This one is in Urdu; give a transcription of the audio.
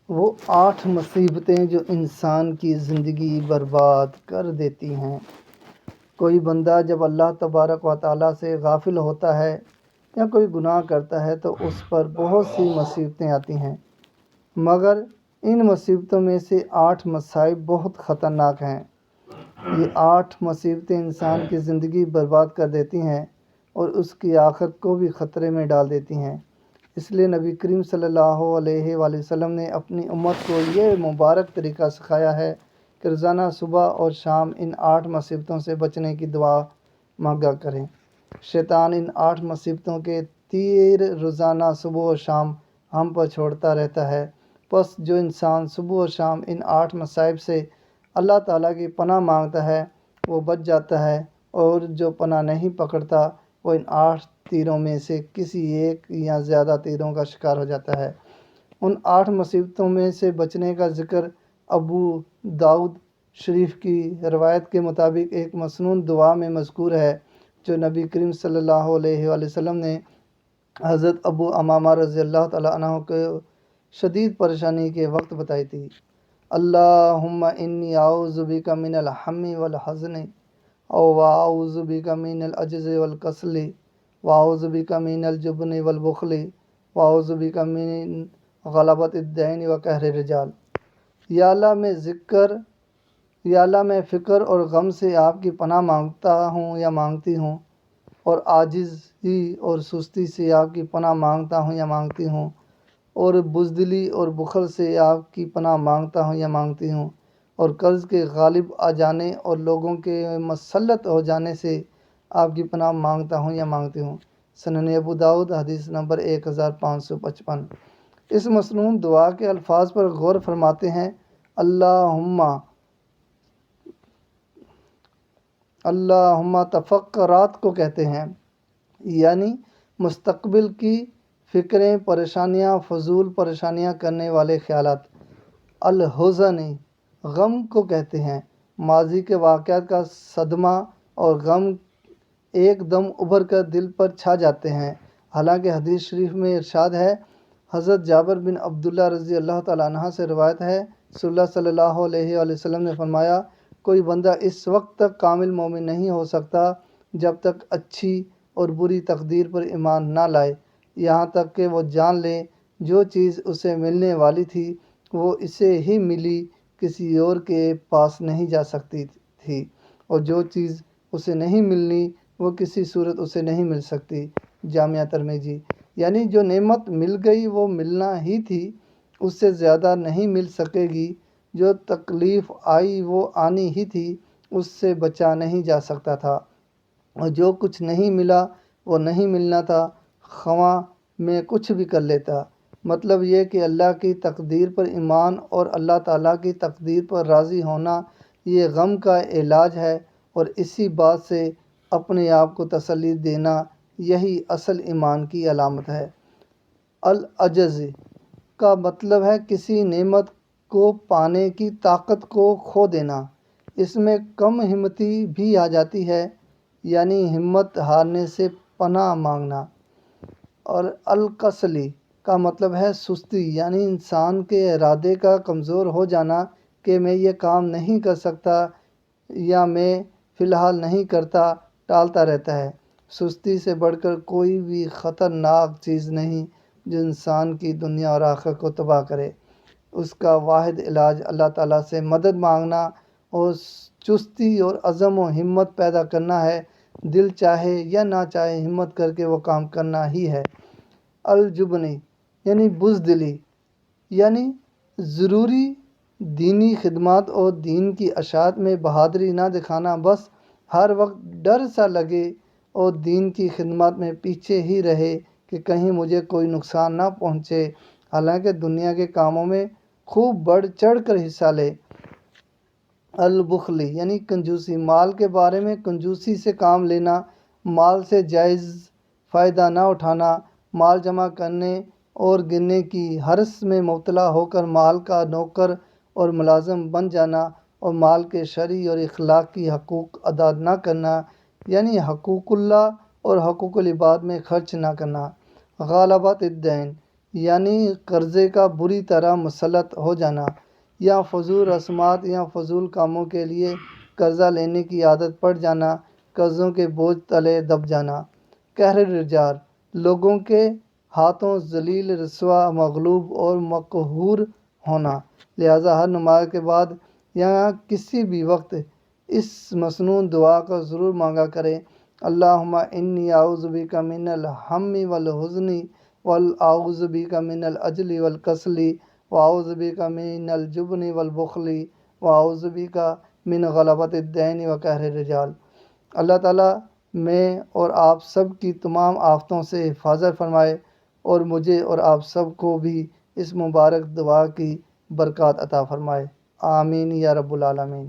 وہ 8 مصیبتیں جو انسان کی زندگی برباد کر دیتی ہیں۔ کوئی بندہ جب اللہ تبارک و تعالیٰ سے غافل ہوتا ہے یا کوئی گناہ کرتا ہے تو اس پر بہت سی مصیبتیں آتی ہیں، مگر ان مصیبتوں میں سے 8 مصائب بہت خطرناک ہیں۔ یہ 8 مصیبتیں انسان کی زندگی برباد کر دیتی ہیں اور اس کی آخرت کو بھی خطرے میں ڈال دیتی ہیں۔ اس لیے نبی کریم صلی اللہ علیہ وآلہ وسلم نے اپنی امت کو یہ مبارک طریقہ سکھایا ہے کہ روزانہ صبح اور شام ان 8 مصیبتوں سے بچنے کی دعا مانگا کریں۔ شیطان ان 8 مصیبتوں کے تیر روزانہ صبح و شام ہم پر چھوڑتا رہتا ہے، پس جو انسان صبح و شام ان 8 مصائب سے اللہ تعالیٰ کی پناہ مانگتا ہے وہ بچ جاتا ہے، اور جو پناہ نہیں پکڑتا وہ ان 8 تیروں میں سے کسی ایک یا زیادہ تیروں کا شکار ہو جاتا ہے۔ ان 8 مصیبتوں میں سے بچنے کا ذکر ابو داؤد شریف کی روایت کے مطابق ایک مسنون دعا میں مذکور ہے جو نبی کریم صلی اللہ علیہ وآلہ وسلم نے حضرت ابو امامہ رضی اللہ تعالیٰ عنہ کو شدید پریشانی کے وقت بتائی تھی۔ اللہم انی اعوذ بک من الہم والحزن واعوذ بک من العجز والکسل واعوذ بک من الجبن والبخل واعوذ بک من غلبۃ الدین وقہر الرجال۔ یا اللہ میں فکر اور غم سے آپ کی پناہ مانگتا ہوں یا مانگتی ہوں، اور عاجزی اور سستی سے آپ کی پناہ مانگتا ہوں یا مانگتی ہوں، اور بزدلی اور بخل سے آپ کی پناہ مانگتا ہوں یا مانگتی ہوں، اور قرض کے غالب آ جانے اور لوگوں کے مسلط ہو جانے سے آپ کی پناہ مانگتا ہوں یا مانگتی ہوں۔ سنن ابو داؤد حدیث نمبر 1555۔ اس مسنون دعا کے الفاظ پر غور فرماتے ہیں۔ اللہم تفکرات کو کہتے ہیں، یعنی مستقبل کی فکریں، پریشانیاں، فضول پریشانیاں کرنے والے خیالات۔ الحزن غم کو کہتے ہیں، ماضی کے واقعات کا صدمہ اور غم ایک دم ابھر کر دل پر چھا جاتے ہیں۔ حالانکہ حدیث شریف میں ارشاد ہے، حضرت جابر بن عبداللہ رضی اللہ تعالیٰ عنہ سے روایت ہے، رسول اللہ صلی اللہ علیہ وآلہ وسلم نے فرمایا، کوئی بندہ اس وقت تک کامل مومن نہیں ہو سکتا جب تک اچھی اور بری تقدیر پر ایمان نہ لائے، یہاں تک کہ وہ جان لے جو چیز اسے ملنے والی تھی وہ اسے ہی ملی، کسی اور کے پاس نہیں جا سکتی تھی، اور جو چیز اسے نہیں ملنی وہ کسی صورت اسے نہیں مل سکتی۔ جامعہ ترمذی۔ یعنی جو نعمت مل گئی وہ ملنا ہی تھی، اس سے زیادہ نہیں مل سکے گی، جو تکلیف آئی وہ آنی ہی تھی، اس سے بچا نہیں جا سکتا تھا، اور جو کچھ نہیں ملا وہ نہیں ملنا تھا، خواہ میں کچھ بھی کر لیتا۔ مطلب یہ کہ اللہ کی تقدیر پر ایمان اور اللہ تعالیٰ کی تقدیر پر راضی ہونا یہ غم کا علاج ہے، اور اسی بات سے اپنے آپ کو تسلی دینا یہی اصل ایمان کی علامت ہے۔ العجز کا مطلب ہے کسی نعمت کو پانے کی طاقت کو کھو دینا، اس میں کم ہمتی بھی آ جاتی ہے، یعنی ہمت ہارنے سے پناہ مانگنا۔ اور الکسل کا مطلب ہے سستی، یعنی انسان کے ارادے کا کمزور ہو جانا کہ میں یہ کام نہیں کر سکتا یا میں فی الحال نہیں کرتا، ٹالتا رہتا ہے۔ سستی سے بڑھ کر کوئی بھی خطرناک چیز نہیں جو انسان کی دنیا اور آخرت کو تباہ کرے۔ اس کا واحد علاج اللہ تعالیٰ سے مدد مانگنا اور چستی اور عزم و ہمت پیدا کرنا ہے، دل چاہے یا نہ چاہے ہمت کر کے وہ کام کرنا ہی ہے۔ الجبن یعنی بزدلی، یعنی ضروری دینی خدمات اور دین کی اشاعت میں بہادری نہ دکھانا، بس ہر وقت ڈر سا لگے اور دین کی خدمات میں پیچھے ہی رہے کہ کہیں مجھے کوئی نقصان نہ پہنچے، حالانکہ دنیا کے کاموں میں خوب بڑھ چڑھ کر حصہ لے۔ البخل یعنی کنجوسی، مال کے بارے میں کنجوسی سے کام لینا، مال سے جائز فائدہ نہ اٹھانا، مال جمع کرنے اور گننے کی ہرس میں مبتلا ہو کر مال کا نوکر اور ملازم بن جانا، اور مال کے شرعی اور اخلاقی حقوق ادا نہ کرنا، یعنی حقوق اللہ اور حقوق العباد میں خرچ نہ کرنا۔ غلبۃ الدین یعنی قرضے کا بری طرح مسلط ہو جانا، یا فضول رسومات یا فضول کاموں کے لیے قرضہ لینے کی عادت پڑ جانا، قرضوں کے بوجھ تلے دب جانا۔ قہر الرجال، لوگوں کے ہاتھوں ذلیل، رسوا، مغلوب اور مقہور ہونا۔ لہٰذا ہر نماز کے بعد یا کسی بھی وقت اس مسنون دعا کو ضرور مانگا کریں: اللہم انی اعوذ بک من الہم والحزن واعوذ بک من العجز والکسل واعوذ بک من الجبن والبخل واعوذ بک من غلبۃ الدین وقہر الرجال۔ اللہ تعالیٰ میں اور آپ سب کی تمام آفتوں سے حفاظت فرمائے اور مجھے اور آپ سب کو بھی اس مبارک دعا کی برکات عطا فرمائے۔ آمین یا رب العالمین۔